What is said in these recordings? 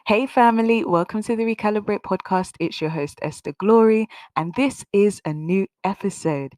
Hey, family, welcome to the Recalibrate podcast. It's your host, Esther Glory, and this is a new episode.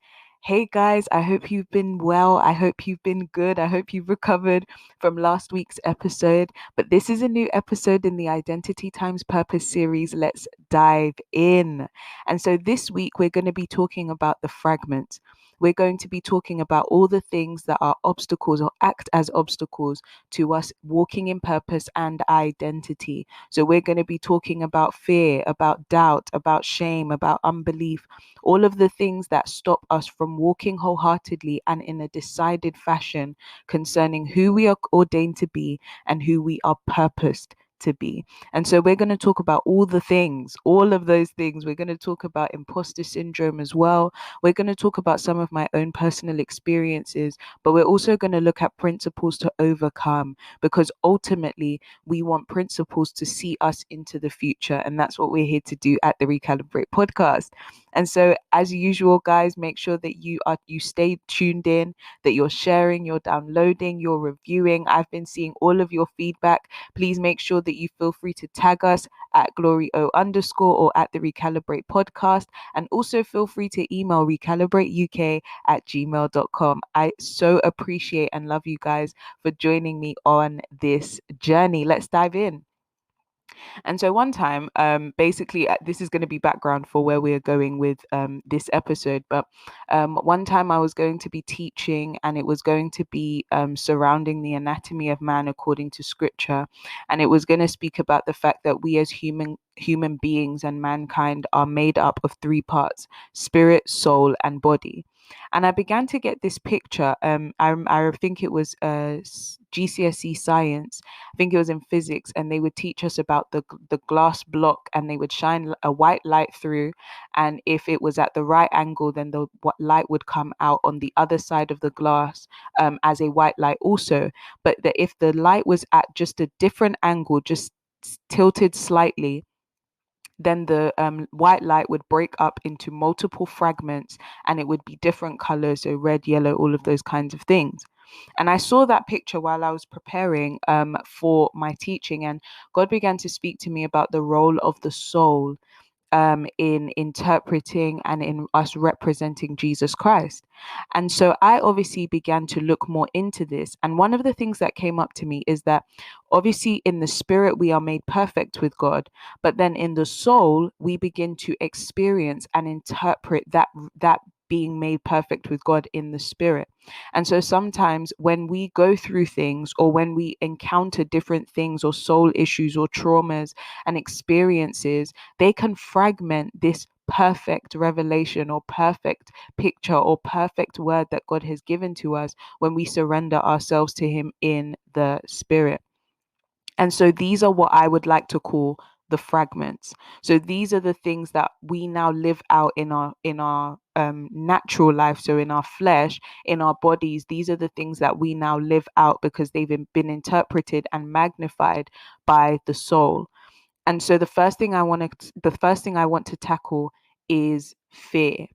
Hey, guys, I hope you've been well. I hope you've been good. I hope you've recovered from last week's episode. But this is a new episode in the Identity Times Purpose series. Let's dive in. And so this week, we're going to be talking about the fragments. We're going to be talking about all the things that are obstacles or act as obstacles to us walking in purpose and identity. So we're going to be talking about fear, about doubt, about shame, about unbelief, all of the things that stop us from walking wholeheartedly and in a decided fashion concerning who we are ordained to be and who we are purposed to be. And so we're going to talk about all the things, all of those things. We're going to talk about imposter syndrome as well. We're going to talk about some of my own personal experiences, but we're also going to look at principles to overcome, because ultimately we want principles to see us into the future. And that's what we're here to do at the Recalibrate podcast. And so, as usual, guys, make sure that you stay tuned in, that you're sharing, you're downloading, you're reviewing. I've been seeing all of your feedback. Please make sure that you feel free to tag us at glory_o_ or at the Recalibrate podcast. And also feel free to email recalibrateuk@gmail.com. I so appreciate and love you guys for joining me on this journey. Let's dive in. And so one time, basically, this is going to be background for where we're going with this episode. But one time I was going to be teaching, and it was going to be surrounding the anatomy of man according to scripture. And it was going to speak about the fact that we as human beings and mankind are made up of three parts: spirit, soul, and body. And I began to get this picture. I think it was GCSE science. I think it was in physics, and they would teach us about the glass block, and they would shine a white light through, and if it was at the right angle, then the light would come out on the other side of the glass as a white light also. But if the light was at just a different angle, just tilted slightly, then the white light would break up into multiple fragments, and it would be different colors, so red, yellow, all of those kinds of things. And I saw that picture while I was preparing for my teaching, and God began to speak to me about the role of the soul in interpreting and in us representing Jesus Christ. And so I obviously began to look more into this. And one of the things that came up to me is that obviously in the spirit we are made perfect with God, but then in the soul we begin to experience and interpret that being made perfect with God in the spirit. And so sometimes when we go through things, or when we encounter different things or soul issues or traumas and experiences, they can fragment this perfect revelation or perfect picture or perfect word that God has given to us when we surrender ourselves to Him in the spirit. And so these are what I would like to call the fragments. So these are the things that we now live out in our natural life. So in our flesh, in our bodies, these are the things that we now live out because they've been interpreted and magnified by the soul. And so the first thing I want to tackle is fear.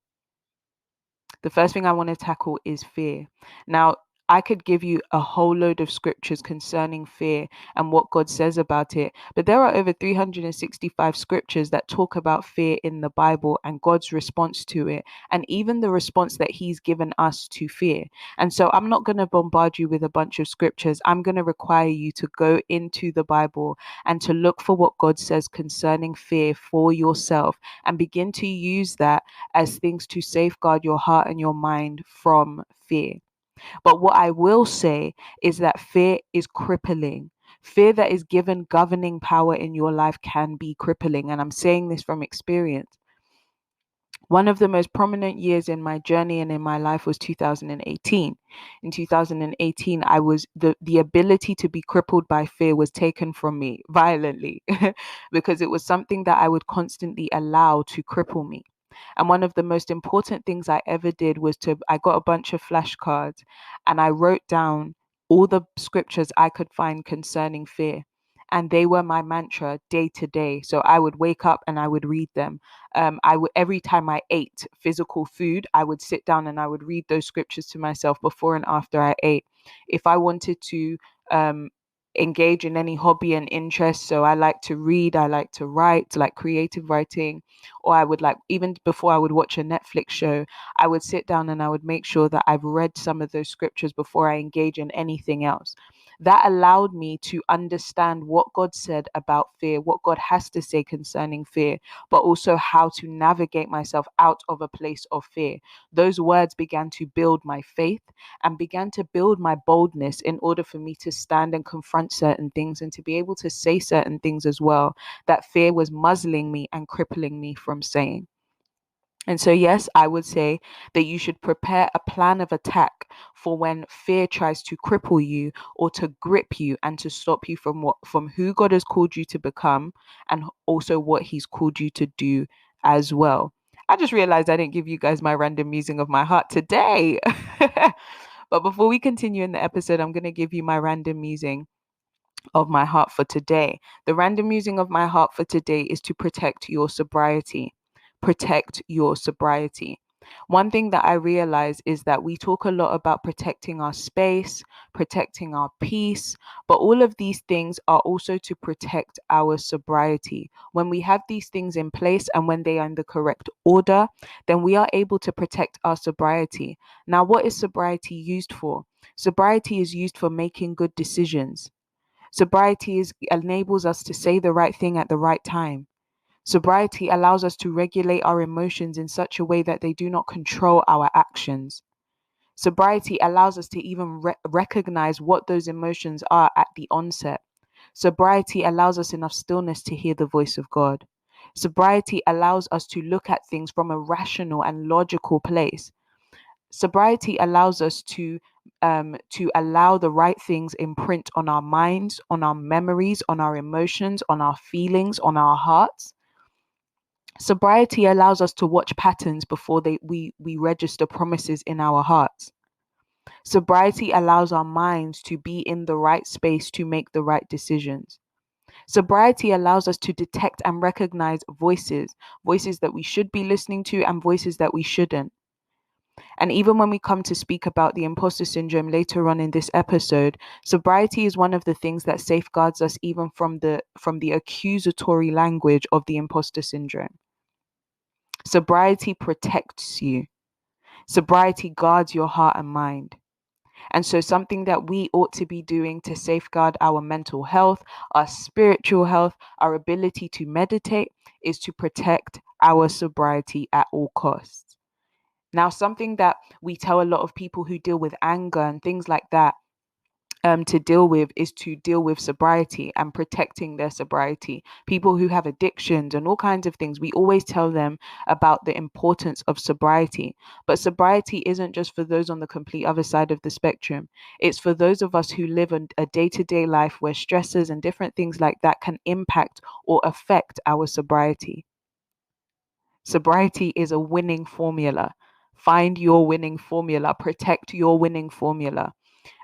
The first thing I want to tackle is fear. Now, I could give you a whole load of scriptures concerning fear and what God says about it, but there are over 365 scriptures that talk about fear in the Bible and God's response to it, and even the response that He's given us to fear. And so I'm not going to bombard you with a bunch of scriptures. I'm going to require you to go into the Bible and to look for what God says concerning fear for yourself, and begin to use that as things to safeguard your heart and your mind from fear. But what I will say is that fear is crippling. Fear that is given governing power in your life can be crippling. And I'm saying this from experience. One of the most prominent years in my journey and in my life was 2018. In 2018, the ability to be crippled by fear was taken from me violently because it was something that I would constantly allow to cripple me. And one of the most important things I ever did was I got a bunch of flashcards, and I wrote down all the scriptures I could find concerning fear. And they were my mantra day to day. So I would wake up and I would read them. Every time I ate physical food, I would sit down and I would read those scriptures to myself before and after I ate. If I wanted to engage in any hobby and interest. So I like to read, I like to write, like creative writing, or I would like, even before I would watch a Netflix show, I would sit down and I would make sure that I've read some of those scriptures before I engage in anything else. That allowed me to understand what God said about fear, what God has to say concerning fear, but also how to navigate myself out of a place of fear. Those words began to build my faith and began to build my boldness in order for me to stand and confront certain things and to be able to say certain things as well that fear was muzzling me and crippling me from saying. And so, yes, I would say that you should prepare a plan of attack for when fear tries to cripple you or to grip you and to stop you from who God has called you to become, and also what He's called you to do as well. I just realized I didn't give you guys my random musing of my heart today. But before we continue in the episode, I'm going to give you my random musing of my heart for today. The random musing of my heart for today is to protect your sobriety. Protect your sobriety. One thing that I realize is that we talk a lot about protecting our space, protecting our peace, but all of these things are also to protect our sobriety. When we have these things in place and when they are in the correct order, then we are able to protect our sobriety. Now, what is sobriety used for? Sobriety is used for making good decisions. Enables us to say the right thing at the right time. Sobriety allows us to regulate our emotions in such a way that they do not control our actions. Sobriety allows us to even recognize what those emotions are at the onset. Sobriety allows us enough stillness to hear the voice of God. Sobriety allows us to look at things from a rational and logical place. Sobriety allows us to allow the right things imprint on our minds, on our memories, on our emotions, on our feelings, on our hearts. Sobriety allows us to watch patterns before we register promises in our hearts. Sobriety allows our minds to be in the right space to make the right decisions. Sobriety allows us to detect and recognize voices that we should be listening to and voices that we shouldn't. And even when we come to speak about the imposter syndrome later on in this episode, sobriety is one of the things that safeguards us even from the accusatory language of the imposter syndrome. Sobriety protects you. Sobriety guards your heart and mind. And so something that we ought to be doing to safeguard our mental health, our spiritual health, our ability to meditate is to protect our sobriety at all costs. Now, something that we tell a lot of people who deal with anger and things like that to deal with is to deal with sobriety and protecting their sobriety. People who have addictions and all kinds of things, we always tell them about the importance of sobriety. But sobriety isn't just for those on the complete other side of the spectrum. It's for those of us who live a day-to-day life where stresses and different things like that can impact or affect our sobriety. Sobriety is a winning formula. Find your winning formula. Protect your winning formula.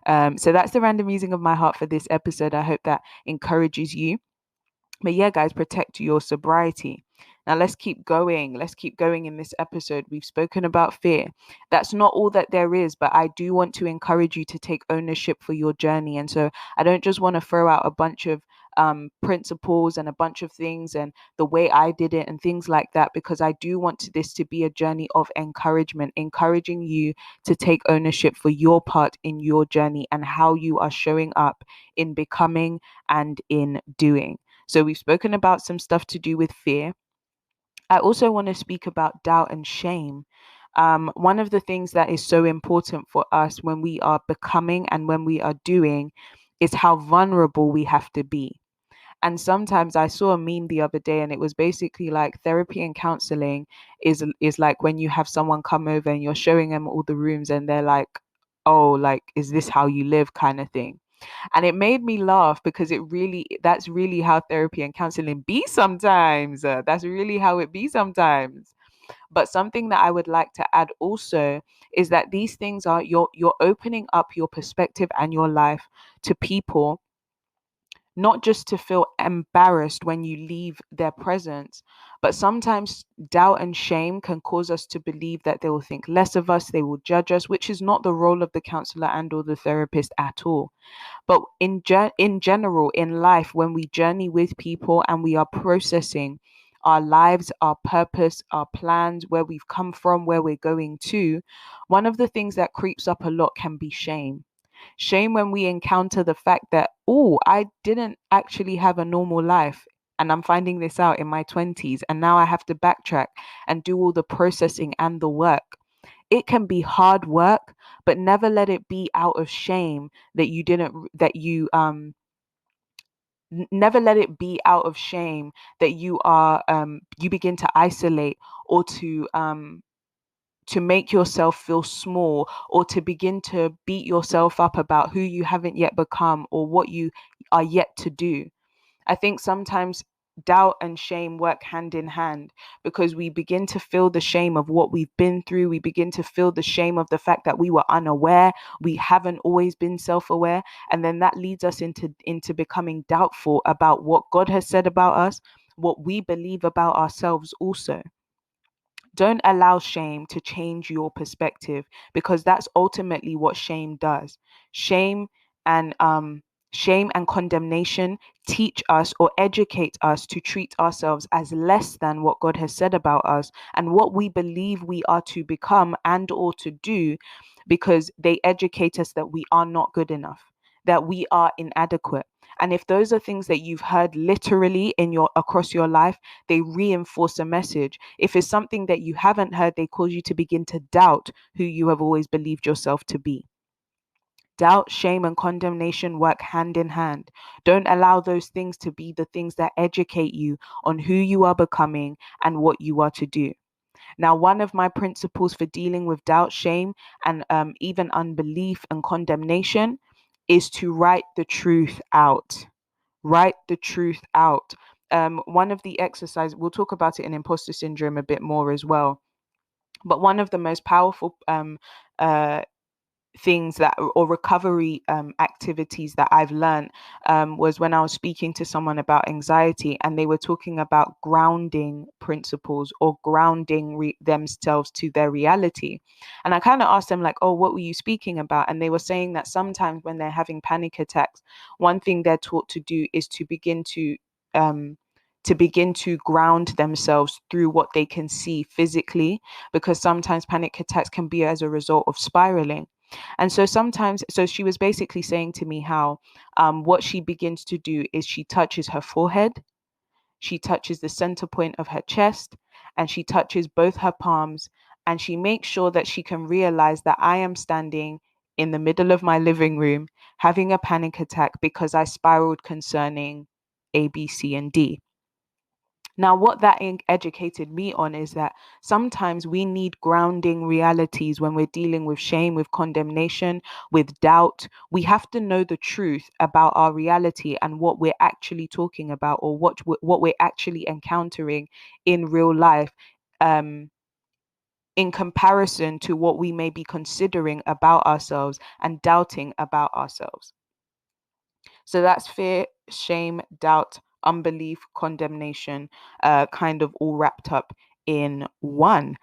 So that's the random musing of my heart for this episode. I hope that encourages you. But yeah, guys, protect your sobriety. Now let's keep going. Let's keep going in this episode. We've spoken about fear. That's not all that there is, but I do want to encourage you to take ownership for your journey. And so I don't just want to throw out a bunch of principles and a bunch of things and the way I did it and things like that, because I do want this to be a journey of encouragement, encouraging you to take ownership for your part in your journey and how you are showing up in becoming and in doing. So we've spoken about some stuff to do with fear. I also want to speak about doubt and shame. One of the things that is so important for us when we are becoming and when we are doing is how vulnerable we have to be. And sometimes I saw a meme the other day, and it was basically like therapy and counseling is like when you have someone come over and you're showing them all the rooms and they're like, oh, like, is this how you live, kind of thing. And it made me laugh because that's really how therapy and counseling be sometimes. That's really how it be sometimes. But something that I would like to add also is that these things are you're opening up your perspective and your life to people not just to feel embarrassed when you leave their presence, but sometimes doubt and shame can cause us to believe that they will think less of us, they will judge us, which is not the role of the counselor and or the therapist at all. But in general, in life, when we journey with people and we are processing our lives, our purpose, our plans, where we've come from, where we're going to, one of the things that creeps up a lot can be shame. Shame when we encounter the fact that, oh, I didn't actually have a normal life. And I'm finding this out in my 20s. And now I have to backtrack and do all the processing and the work. It can be hard work, but never let it be out of shame that you didn't, that you, never let it be out of shame that you are, you begin to isolate or to make yourself feel small or to begin to beat yourself up about who you haven't yet become or what you are yet to do. I think sometimes doubt and shame work hand in hand because we begin to feel the shame of what we've been through. We begin to feel the shame of the fact that we were unaware. We haven't always been self-aware. And then that leads us into becoming doubtful about what God has said about us, what we believe about ourselves also. Don't allow shame to change your perspective because that's ultimately what shame does. Shame and shame and condemnation teach us or educate us to treat ourselves as less than what God has said about us and what we believe we are to become and or to do, because they educate us that we are not good enough, that we are inadequate. And if those are things that you've heard literally in your across your life, they reinforce a message. If it's something that you haven't heard, they cause you to begin to doubt who you have always believed yourself to be. Doubt, shame, and condemnation work hand in hand. Don't allow those things to be the things that educate you on who you are becoming and what you are to do. Now, one of my principles for dealing with doubt, shame, and even unbelief and condemnation is to write the truth out. Write the truth out. One of the exercises, we'll talk about it in imposter syndrome a bit more as well, but one of the most powerful uh, things that or recovery activities that I've learned was when I was speaking to someone about anxiety and they were talking about grounding principles or grounding themselves to their reality. And I kind of asked them like, oh, what were you speaking about? And they were saying that sometimes when they're having panic attacks, one thing they're taught to do is um to begin to ground themselves through what they can see physically, because sometimes panic attacks can be as a result of spiraling. And so sometimes, so she was basically saying to me how what she begins to do is she touches her forehead, she touches the center point of her chest, and she touches both her palms. And she makes sure that she can realize that I am standing in the middle of my living room having a panic attack because I spiraled concerning A, B, C, and D. Now, what that educated me on is that sometimes we need grounding realities when we're dealing with shame, with condemnation, with doubt. We have to know the truth about our reality and what we're actually talking about, or what we're actually encountering in real life, um, in comparison to what we may be considering about ourselves and doubting about ourselves. So that's fear, shame, doubt, unbelief, condemnation, kind of all wrapped up in one.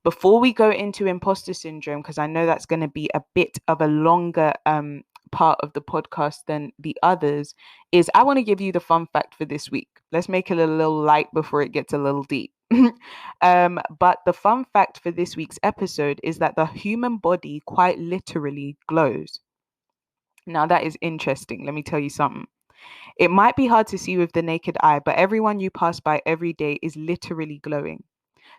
Before we go into imposter syndrome, because I know that's going to be a bit of a longer part of the podcast than the others, is I want to give you the fun fact for this week. Let's make it a little light before it gets a little deep. But the fun fact for this week's episode is that the human body quite literally glows. Now, that is interesting. Let me tell you something. It might be hard to see with the naked eye, but everyone you pass by every day is literally glowing.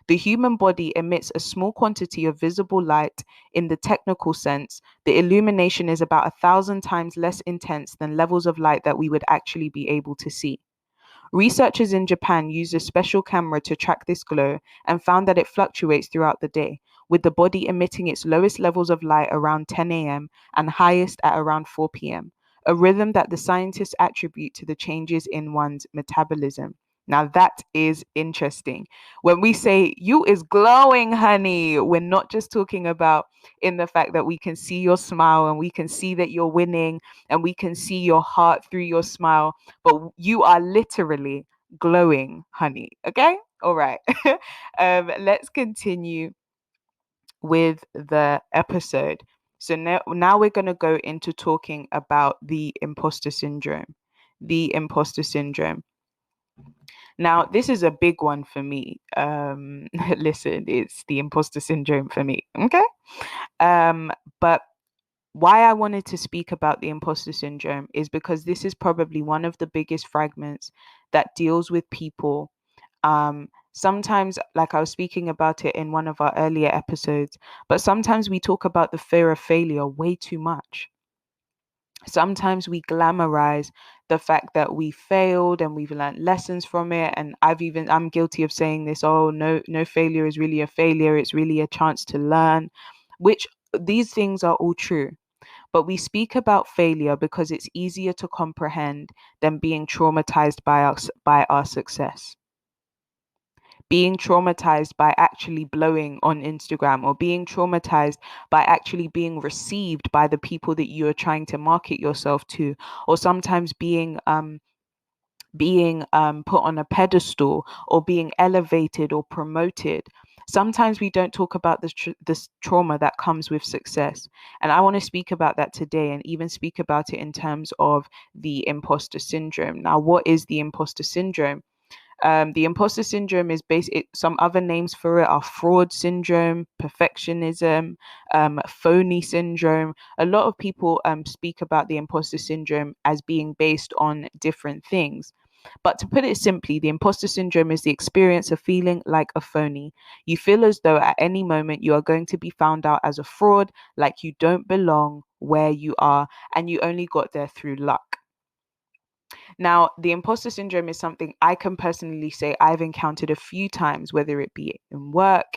The human body emits a small quantity of visible light. In the technical sense, the illumination is about 1,000 times less intense than levels of light that we would actually be able to see. Researchers in Japan used a special camera to track this glow and found that it fluctuates throughout the day, with the body emitting its lowest levels of light around 10 a.m. and highest at around 4 p.m., a rhythm that the scientists attribute to the changes in one's metabolism. Now that is interesting. When we say you is glowing, honey, we're not just talking about in the fact that we can see your smile and we can see that you're winning and we can see your heart through your smile, but you are literally glowing, honey. Okay? All right. Let's continue with the episode. So now we're going to go into talking about the imposter syndrome. The imposter syndrome. Now, this is a big one for me. Listen, it's the imposter syndrome for me. Okay. But why I wanted to speak about the imposter syndrome is because this is probably one of the biggest fragments that deals with people. Sometimes, like I was speaking about it in one of our earlier episodes, but sometimes we talk about the fear of failure way too much. Sometimes we glamorize the fact that we failed and we've learned lessons from it. And I'm guilty of saying this, oh, no failure is really a failure. It's really a chance to learn, which these things are all true. But we speak about failure because it's easier to comprehend than being traumatized by our success. Being traumatized by actually blowing on Instagram, or being traumatized by actually being received by the people that you are trying to market yourself to, or sometimes being put on a pedestal, or being elevated or promoted. Sometimes we don't talk about this trauma that comes with success. And I want to speak about that today, and even speak about it in terms of the imposter syndrome. Now, what is the imposter syndrome? The imposter syndrome is some other names for it are fraud syndrome, perfectionism, phony syndrome. A lot of people speak about the imposter syndrome as being based on different things. But to put it simply, the imposter syndrome is the experience of feeling like a phony. You feel as though at any moment you are going to be found out as a fraud, like you don't belong where you are, and you only got there through luck. Now, the imposter syndrome is something I can personally say I've encountered a few times, whether it be in work,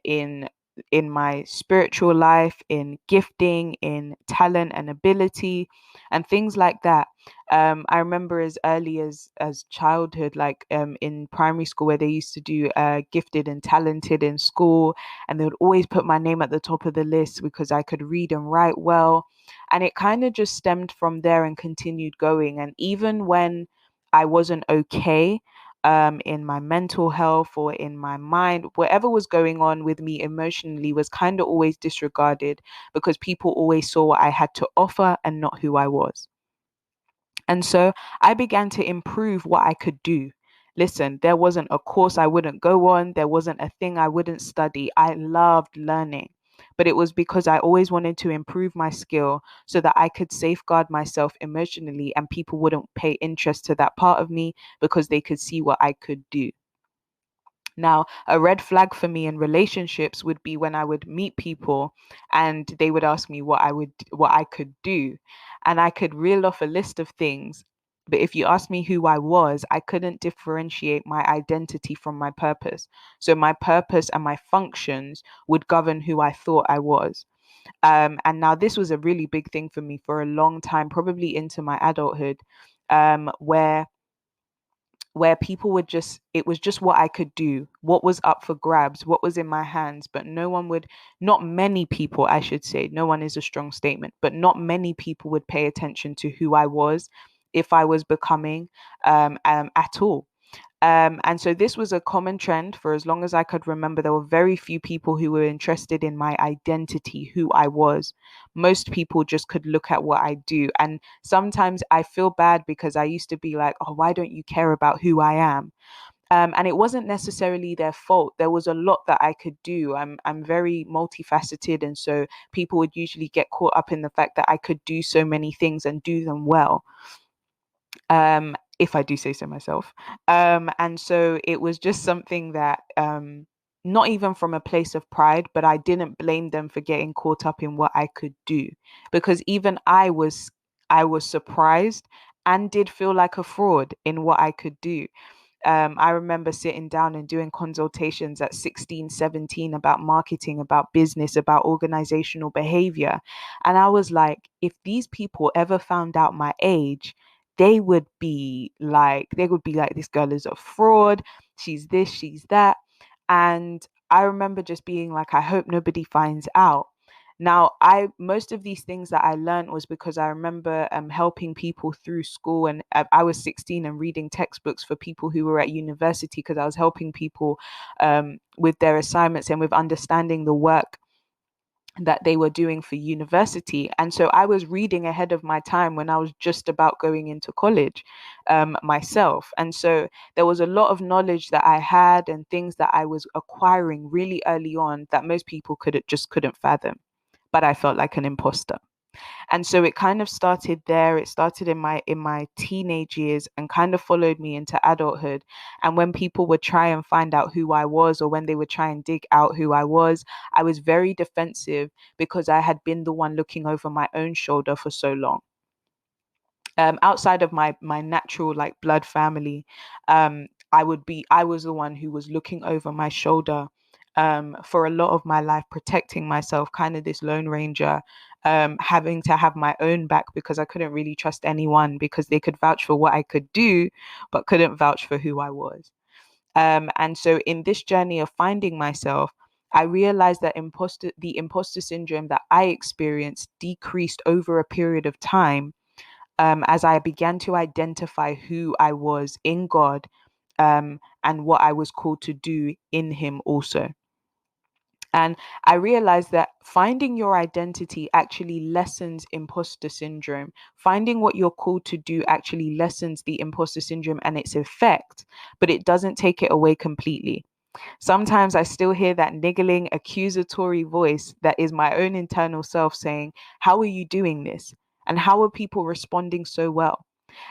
in my spiritual life, in gifting, in talent and ability, and things like that. I remember as early as childhood, like in primary school, where they used to do gifted and talented in school, and they would always put my name at the top of the list because I could read and write well. And it kind of just stemmed from there and continued going. And even when I wasn't okay, in my mental health or in my mind, whatever was going on with me emotionally was kind of always disregarded, because people always saw what I had to offer and not who I was. And so I began to improve what I could do. Listen, there wasn't a course I wouldn't go on, there wasn't a thing I wouldn't study. I loved learning. But it was because I always wanted to improve my skill so that I could safeguard myself emotionally, and people wouldn't pay interest to that part of me because they could see what I could do. Now, a red flag for me in relationships would be when I would meet people and they would ask me what I could do. And I could reel off a list of things. But if you asked me who I was, I couldn't differentiate my identity from my purpose. So my purpose and my functions would govern who I thought I was. And now this was a really big thing for me for a long time, probably into my adulthood, where people would just, it was just what I could do, what was up for grabs, what was in my hands. But not many people, I should say, no one is a strong statement, but not many people would pay attention to who I was, if I was becoming, at all. And so this was a common trend for as long as I could remember. There were very few people who were interested in my identity, who I was. Most people just could look at what I do. And sometimes I feel bad because I used to be like, oh, why don't you care about who I am? And it wasn't necessarily their fault. There was a lot that I could do. I'm very multifaceted, and so people would usually get caught up in the fact that I could do so many things and do them well, if I do say so myself. And so it was just something that, not even from a place of pride, but I didn't blame them for getting caught up in what I could do, because even I was surprised and did feel like a fraud in what I could do. I remember sitting down and doing consultations at 16, 17 about marketing, about business, about organizational behavior. And I was like, if these people ever found out my age, they would be like, this girl is a fraud, she's this, she's that. And I remember just being like, I hope nobody finds out. Now, I most of these things that I learned was because I remember helping people through school, and I was 16 and reading textbooks for people who were at university, because I was helping people with their assignments and with understanding the work that they were doing for university. And so I was reading ahead of my time when I was just about going into college myself. And so there was a lot of knowledge that I had and things that I was acquiring really early on that most people couldn't fathom. But I felt like an imposter. And so it kind of started there. It started in my teenage years and kind of followed me into adulthood. And when people would try and find out who I was, or when they would try and dig out who I was very defensive, because I had been the one looking over my own shoulder for so long. Outside of my natural like blood family, I was the one who was looking over my shoulder for a lot of my life, protecting myself, kind of this lone ranger, having to have my own back, because I couldn't really trust anyone, because they could vouch for what I could do but couldn't vouch for who I was. And so in this journey of finding myself, I realized that the imposter syndrome that I experienced decreased over a period of time, as I began to identify who I was in God, and what I was called to do in Him also. And I realized that finding your identity actually lessens imposter syndrome. Finding what you're called to do actually lessens the imposter syndrome and its effect, but it doesn't take it away completely. Sometimes I still hear that niggling, accusatory voice that is my own internal self saying, "How are you doing this? And how are people responding so well?"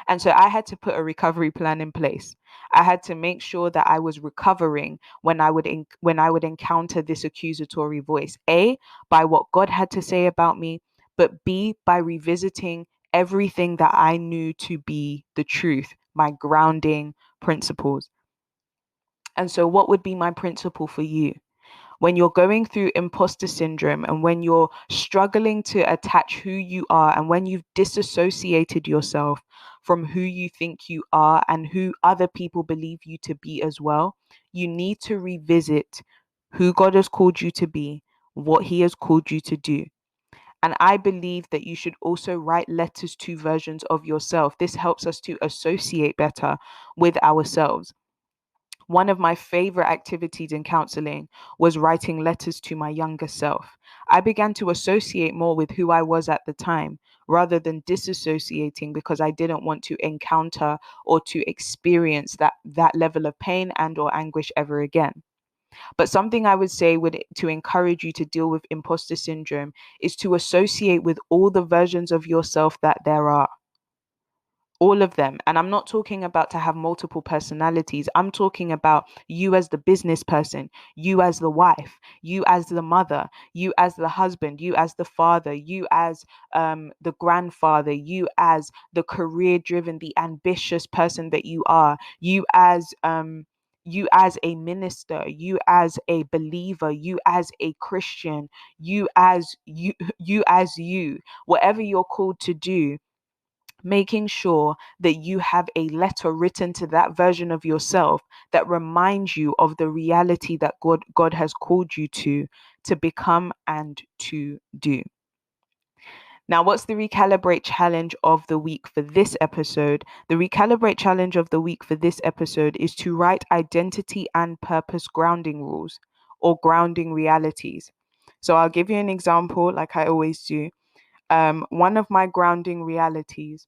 And so I had to put a recovery plan in place. I had to make sure that I was recovering when I would encounter this accusatory voice. A, by what God had to say about me, but B, by revisiting everything that I knew to be the truth, my grounding principles. And so what would be my principle for you? When you're going through imposter syndrome, and when you're struggling to attach who you are, and when you've disassociated yourself from who you think you are and who other people believe you to be as well, you need to revisit who God has called you to be, what He has called you to do. And I believe that you should also write letters to versions of yourself. This helps us to associate better with ourselves. One of my favorite activities in counseling was writing letters to my younger self. I began to associate more with who I was at the time, rather than disassociating, because I didn't want to encounter or to experience that level of pain and or anguish ever again. But something I would say would to encourage you to deal with imposter syndrome is to associate with all the versions of yourself that there are, all of them. And I'm not talking about to have multiple personalities. I'm talking about you as the business person, you as the wife, you as the mother, you as the husband, you as the father, you as the grandfather, you as the career driven, the ambitious person that you are, you as a minister, you as a believer, you as a Christian, you as you, whatever you're called to do, making sure that you have a letter written to that version of yourself that reminds you of the reality that God has called you to become and to do. Now, what's the Recalibrate challenge of the week for this episode? The Recalibrate challenge of the week for this episode is to write identity and purpose grounding rules, or grounding realities. So I'll give you an example, like I always do. One of my grounding realities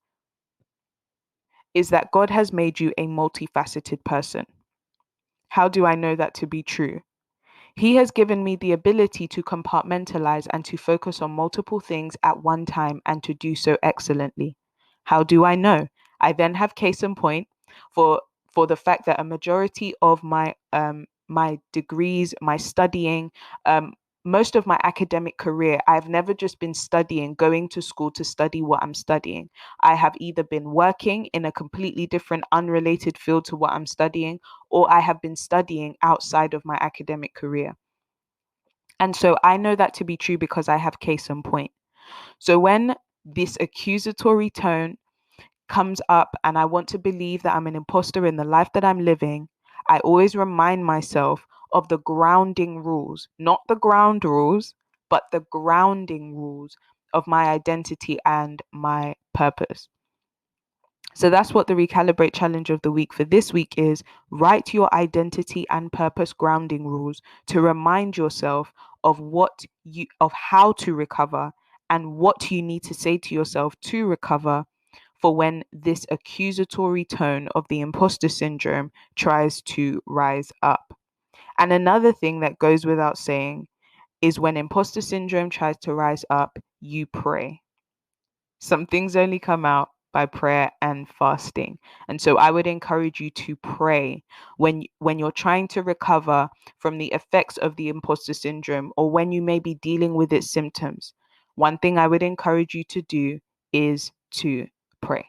is that God has made you a multifaceted person. How do I know that to be true? He has given me the ability to compartmentalize and to focus on multiple things at one time, and to do so excellently. How do I know? I then have case in point for the fact that a majority of my degrees, my studying, um, most of my academic career, I've never just been studying, going to school to study what I'm studying. I have either been working in a completely different, unrelated field to what I'm studying, or I have been studying outside of my academic career. And so I know that to be true because I have case in point. So when this accusatory tone comes up and I want to believe that I'm an imposter in the life that I'm living, I always remind myself of the grounding rules, not the ground rules, but the grounding rules of my identity and my purpose. So that's what the Recalibrate challenge of the week for this week is. Write your identity and purpose grounding rules to remind yourself of how to recover and what you need to say to yourself to recover for when this accusatory tone of the imposter syndrome tries to rise up. And another thing that goes without saying is when imposter syndrome tries to rise up, you pray. Some things only come out by prayer and fasting. And so I would encourage you to pray when you're trying to recover from the effects of the imposter syndrome or when you may be dealing with its symptoms. One thing I would encourage you to do is to pray.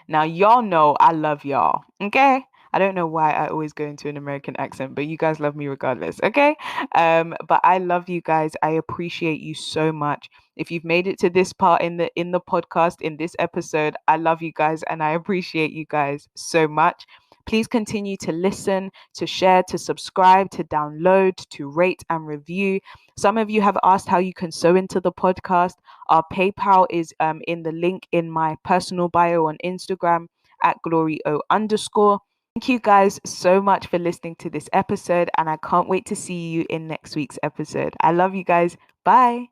Now, y'all know I love y'all, okay? I don't know why I always go into an American accent, but you guys love me regardless, okay? But I love you guys. I appreciate you so much. If you've made it to this part in the podcast, in this episode, I love you guys and I appreciate you guys so much. Please continue to listen, to share, to subscribe, to download, to rate and review. Some of you have asked how you can sew into the podcast. Our PayPal is in the link in my personal bio on Instagram at glorio_. Thank you guys so much for listening to this episode, and I can't wait to see you in next week's episode. I love you guys. Bye.